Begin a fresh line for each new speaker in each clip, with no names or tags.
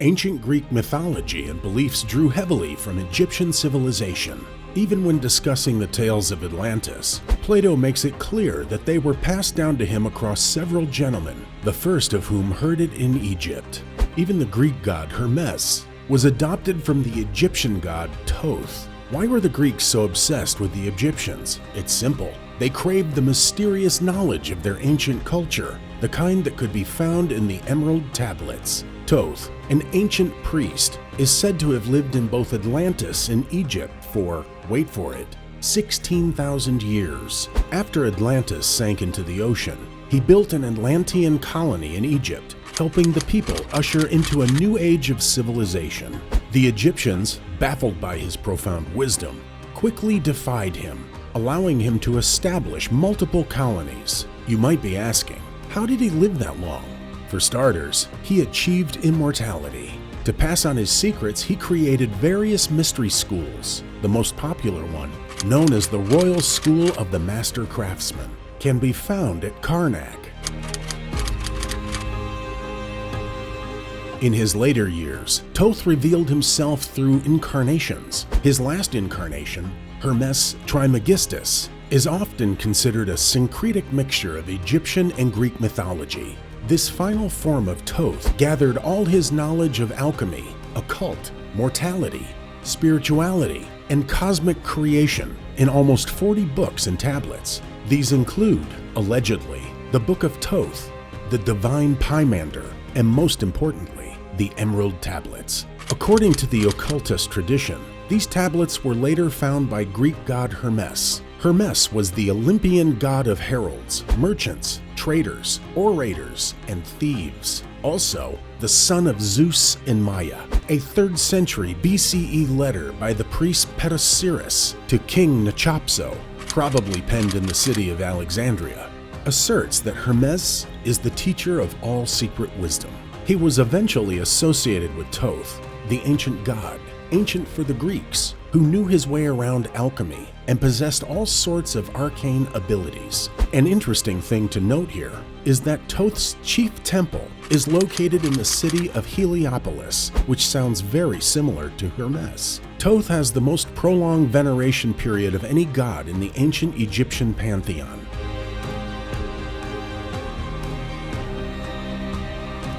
Ancient Greek mythology and beliefs drew heavily from Egyptian civilization. Even when discussing the tales of Atlantis, Plato makes it clear that they were passed down to him across several gentlemen, the first of whom heard it in Egypt. Even the Greek god Hermes was adopted from the Egyptian god Thoth. Why were the Greeks so obsessed with the Egyptians? It's simple. They craved the mysterious knowledge of their ancient culture, the kind that could be found in the emerald tablets. Thoth, an ancient priest, is said to have lived in both Atlantis and Egypt for, wait for it, 16,000 years. After Atlantis sank into the ocean, he built an Atlantean colony in Egypt, helping the people usher into a new age of civilization. The Egyptians, baffled by his profound wisdom, quickly defied him, allowing him to establish multiple colonies. You might be asking, how did he live that long? For starters, he achieved immortality. To pass on his secrets, he created various mystery schools. The most popular one, known as the Royal School of the Master Craftsman, can be found at Karnak. In his later years, Thoth revealed himself through incarnations. His last incarnation, Hermes Trismegistus, is often considered a syncretic mixture of Egyptian and Greek mythology. This final form of Thoth gathered all his knowledge of alchemy, occult, mortality, spirituality, and cosmic creation in almost 40 books and tablets. These include, allegedly, the Book of Thoth, the Divine Pymander, and most importantly, the Emerald Tablets. According to the occultist tradition, these tablets were later found by Greek god Hermes. Hermes was the Olympian god of heralds, merchants, traders, orators, and thieves. Also, the son of Zeus and Maya. A 3rd century BCE letter by the priest Petasiris to King Nechapso, probably penned in the city of Alexandria, asserts that Hermes is the teacher of all secret wisdom. He was eventually associated with Thoth, the ancient god, ancient for the Greeks, who knew his way around alchemy and possessed all sorts of arcane abilities. An interesting thing to note here is that Thoth's chief temple is located in the city of Heliopolis, which sounds very similar to Hermes. Thoth has the most prolonged veneration period of any god in the ancient Egyptian pantheon.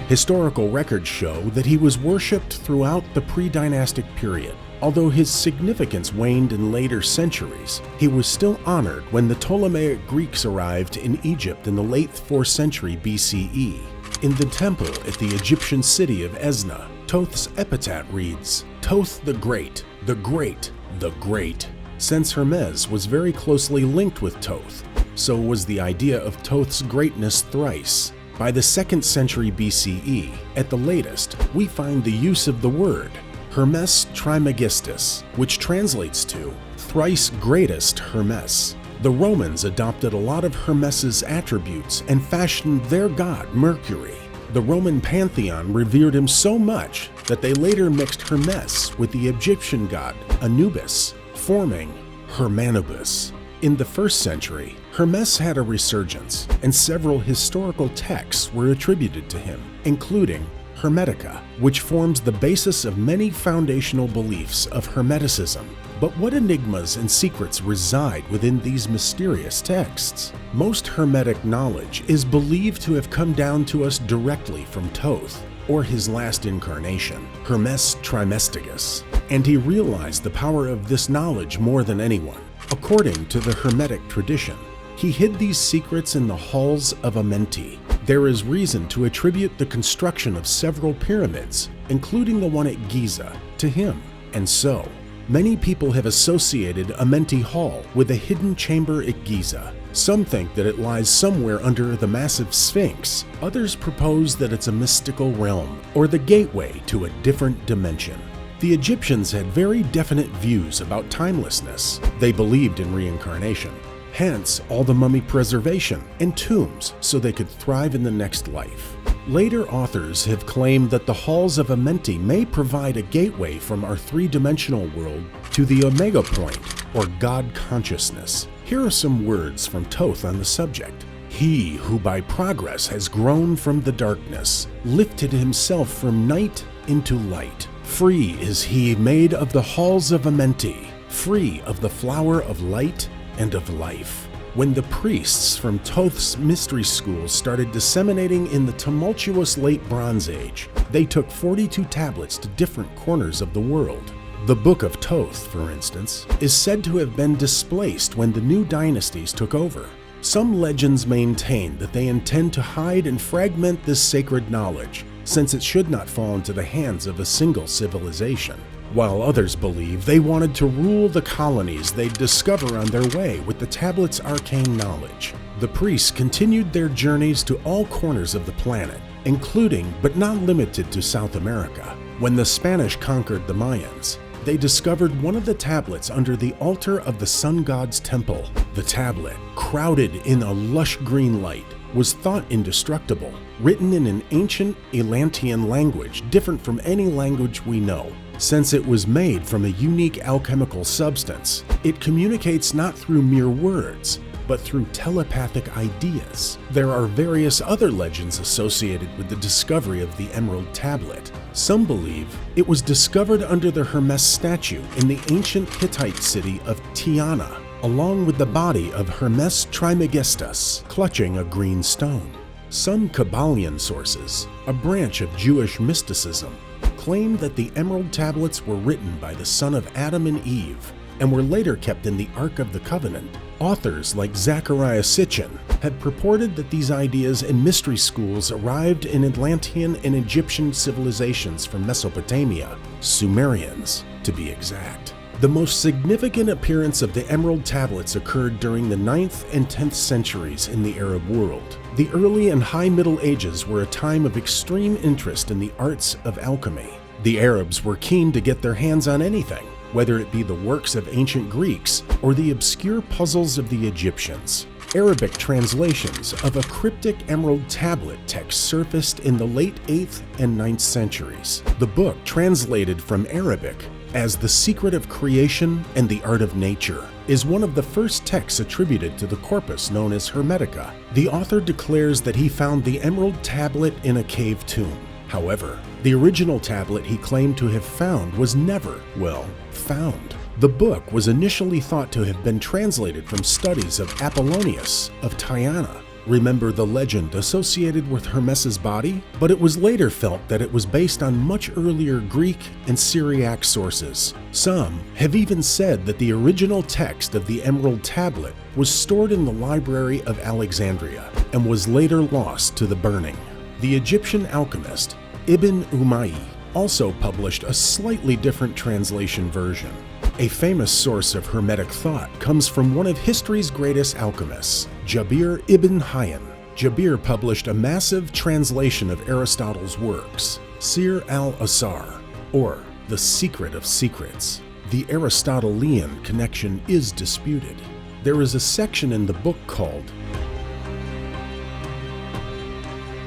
Historical records show that he was worshipped throughout the pre-dynastic period. Although his significance waned in later centuries, he was still honored when the Ptolemaic Greeks arrived in Egypt in the late 4th century BCE. In the temple at the Egyptian city of Esna, Thoth's epitaph reads, "Thoth the Great, the Great, the Great." Since Hermes was very closely linked with Thoth, so was the idea of Thoth's greatness thrice. By the 2nd century BCE, at the latest, we find the use of the word Hermes Trismegistus, which translates to thrice greatest Hermes. The Romans adopted a lot of Hermes's attributes and fashioned their god Mercury. The Roman pantheon revered him so much that they later mixed Hermes with the Egyptian god Anubis, forming Hermanubis. In the 1st century, Hermes had a resurgence, and several historical texts were attributed to him, including Hermetica, which forms the basis of many foundational beliefs of Hermeticism. But what enigmas and secrets reside within these mysterious texts? Most Hermetic knowledge is believed to have come down to us directly from Thoth, or his last incarnation, Hermes Trismegistus, and he realized the power of this knowledge more than anyone. According to the Hermetic tradition, he hid these secrets in the halls of Amenti. There is reason to attribute the construction of several pyramids, including the one at Giza, to him. And so, many people have associated Amenti Hall with a hidden chamber at Giza. Some think that it lies somewhere under the massive Sphinx. Others propose that it's a mystical realm, or the gateway to a different dimension. The Egyptians had very definite views about timelessness. They believed in reincarnation. Hence, all the mummy preservation and tombs so they could thrive in the next life. Later authors have claimed that the halls of Amenti may provide a gateway from our three-dimensional world to the Omega Point, or God consciousness. Here are some words from Thoth on the subject. He who by progress has grown from the darkness, lifted himself from night into light. Free is he made of the halls of Amenti, free of the flower of light and of life. When the priests from Thoth's mystery schools started disseminating in the tumultuous late Bronze Age, they took 42 tablets to different corners of the world. The Book of Toth, for instance, is said to have been displaced when the new dynasties took over. Some legends maintain that they intend to hide and fragment this sacred knowledge, since it should not fall into the hands of a single civilization, while others believe they wanted to rule the colonies they'd discover on their way with the tablet's arcane knowledge. The priests continued their journeys to all corners of the planet, including but not limited to South America. When the Spanish conquered the Mayans, they discovered one of the tablets under the altar of the sun god's temple. The tablet, crowded in a lush green light, was thought indestructible, written in an ancient Atlantean language different from any language we know. Since it was made from a unique alchemical substance, it communicates not through mere words, but through telepathic ideas. There are various other legends associated with the discovery of the Emerald Tablet. Some believe it was discovered under the Hermes statue in the ancient Hittite city of Tiana, along with the body of Hermes Trismegistus clutching a green stone. Some Kabbalion sources, a branch of Jewish mysticism, claim that the Emerald Tablets were written by the son of Adam and Eve and were later kept in the Ark of the Covenant. Authors like Zechariah Sitchin had purported that these ideas and mystery schools arrived in Atlantean and Egyptian civilizations from Mesopotamia, Sumerians to be exact. The most significant appearance of the Emerald Tablets occurred during the 9th and 10th centuries in the Arab world. The early and high Middle Ages were a time of extreme interest in the arts of alchemy. The Arabs were keen to get their hands on anything, whether it be the works of ancient Greeks or the obscure puzzles of the Egyptians. Arabic translations of a cryptic Emerald Tablet text surfaced in the late 8th and 9th centuries. The book, translated from Arabic as The Secret of Creation and the Art of Nature, is one of the first texts attributed to the corpus known as Hermetica. The author declares that he found the Emerald Tablet in a cave tomb. However, the original tablet he claimed to have found was never, well, found. The book was initially thought to have been translated from studies of Apollonius of Tyana. Remember the legend associated with Hermes's body? But it was later felt that it was based on much earlier Greek and Syriac sources. Some have even said that the original text of the Emerald Tablet was stored in the Library of Alexandria and was later lost to the burning. The Egyptian alchemist Ibn Umayyi also published a slightly different translation version. A famous source of Hermetic thought comes from one of history's greatest alchemists, Jabir ibn Hayyan. Jabir published a massive translation of Aristotle's works, Sir al-Asrar, or The Secret of Secrets. The Aristotelian connection is disputed. There is a section in the book called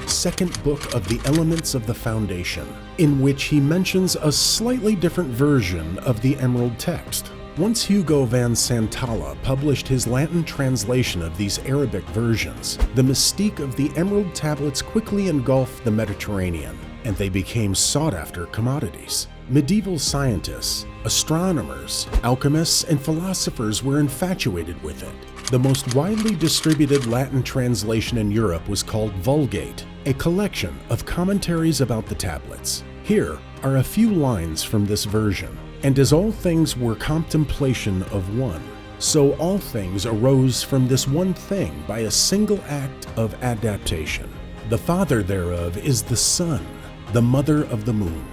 Second Book of the Elements of the Foundation, in which he mentions a slightly different version of the Emerald text. Once Hugo van Santalla published his Latin translation of these Arabic versions, the mystique of the Emerald Tablets quickly engulfed the Mediterranean, and they became sought-after commodities. Medieval scientists, astronomers, alchemists, and philosophers were infatuated with it. The most widely distributed Latin translation in Europe was called Vulgate, a collection of commentaries about the tablets. Here are a few lines from this version. And as all things were contemplation of one, so all things arose from this one thing by a single act of adaptation. The father thereof is the sun, the mother of the moon.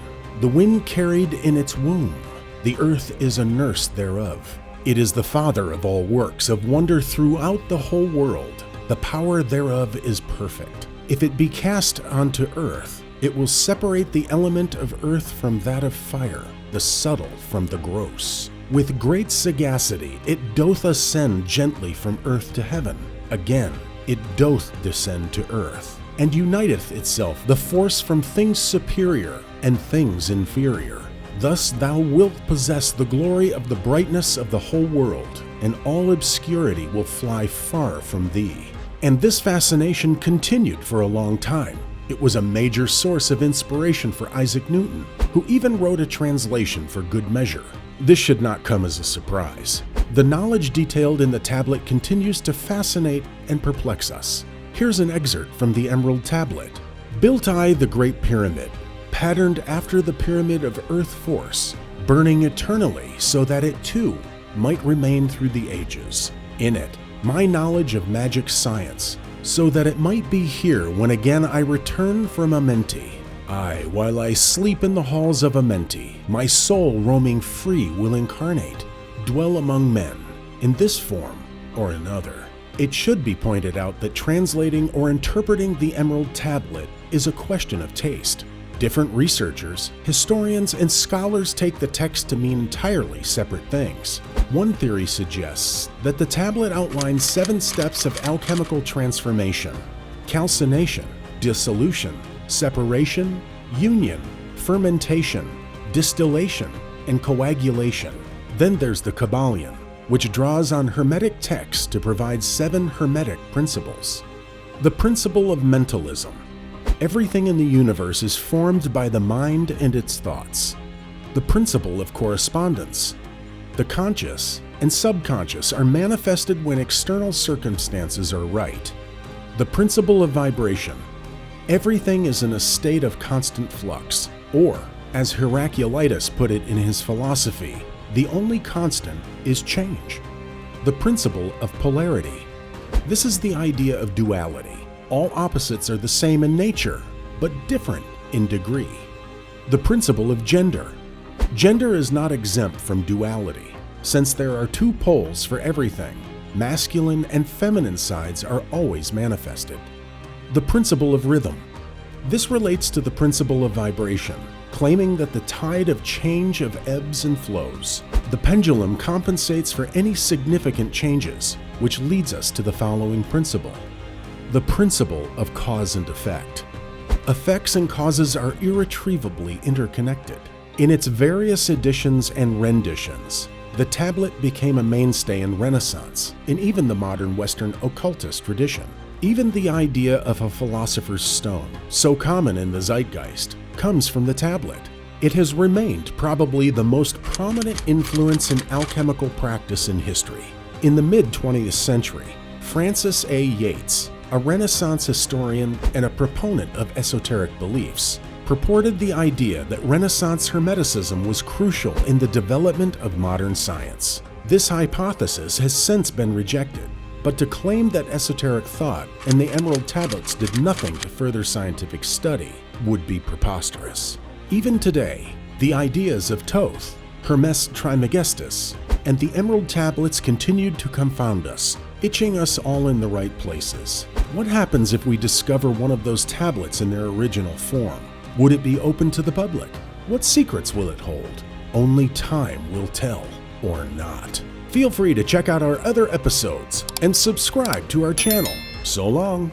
The wind carried in its womb, the earth is a nurse thereof. It is the father of all works of wonder throughout the whole world. The power thereof is perfect. If it be cast onto earth, it will separate the element of earth from that of fire, the subtle from the gross. With great sagacity it doth ascend gently from earth to heaven. Again, it doth descend to earth, and uniteth itself the force from things superior and things inferior. Thus thou wilt possess the glory of the brightness of the whole world, and all obscurity will fly far from thee. And this fascination continued for a long time. It was a major source of inspiration for Isaac Newton, who even wrote a translation for good measure. This should not come as a surprise. The knowledge detailed in the tablet continues to fascinate and perplex us. Here's an excerpt from the Emerald Tablet. "Built I the Great Pyramid, patterned after the pyramid of earth force, burning eternally so that it too might remain through the ages. In it, my knowledge of magic science, so that it might be here when again I return from Amenti. Aye, while I sleep in the halls of Amenti, my soul roaming free will incarnate, dwell among men, in this form or another." It should be pointed out that translating or interpreting the Emerald Tablet is a question of taste. Different researchers, historians, and scholars take the text to mean entirely separate things. One theory suggests that the tablet outlines 7 steps of alchemical transformation: calcination, dissolution, separation, union, fermentation, distillation, and coagulation. Then there's the Kabbalion, which draws on Hermetic texts to provide 7 Hermetic principles. The principle of mentalism. Everything in the universe is formed by the mind and its thoughts. The principle of correspondence. The conscious and subconscious are manifested when external circumstances are right. The principle of vibration. Everything is in a state of constant flux, or, as Heraclitus put it in his philosophy, the only constant is change. The principle of polarity. This is the idea of duality. All opposites are the same in nature, but different in degree. The principle of gender. Gender is not exempt from duality, since there are 2 poles for everything. Masculine and feminine sides are always manifested. The principle of rhythm. This relates to the principle of vibration, claiming that the tide of change of ebbs and flows. The pendulum compensates for any significant changes, which leads us to the following principle. The principle of cause and effect. Effects and causes are irretrievably interconnected. In its various editions and renditions, the tablet became a mainstay in Renaissance, and even the modern Western occultist tradition. Even the idea of a philosopher's stone, so common in the zeitgeist, comes from the tablet. It has remained probably the most prominent influence in alchemical practice in history. In the mid-20th century, Francis A. Yates, a Renaissance historian and a proponent of esoteric beliefs, purported the idea that Renaissance Hermeticism was crucial in the development of modern science. This hypothesis has since been rejected, but to claim that esoteric thought and the Emerald Tablets did nothing to further scientific study would be preposterous. Even today, the ideas of Thoth, Hermes Trismegistus, and the Emerald Tablets continued to confound us, itching us all in the right places. What happens if we discover one of those tablets in their original form? Would it be open to the public? What secrets will it hold? Only time will tell, or not. Feel free to check out our other episodes and subscribe to our channel. So long.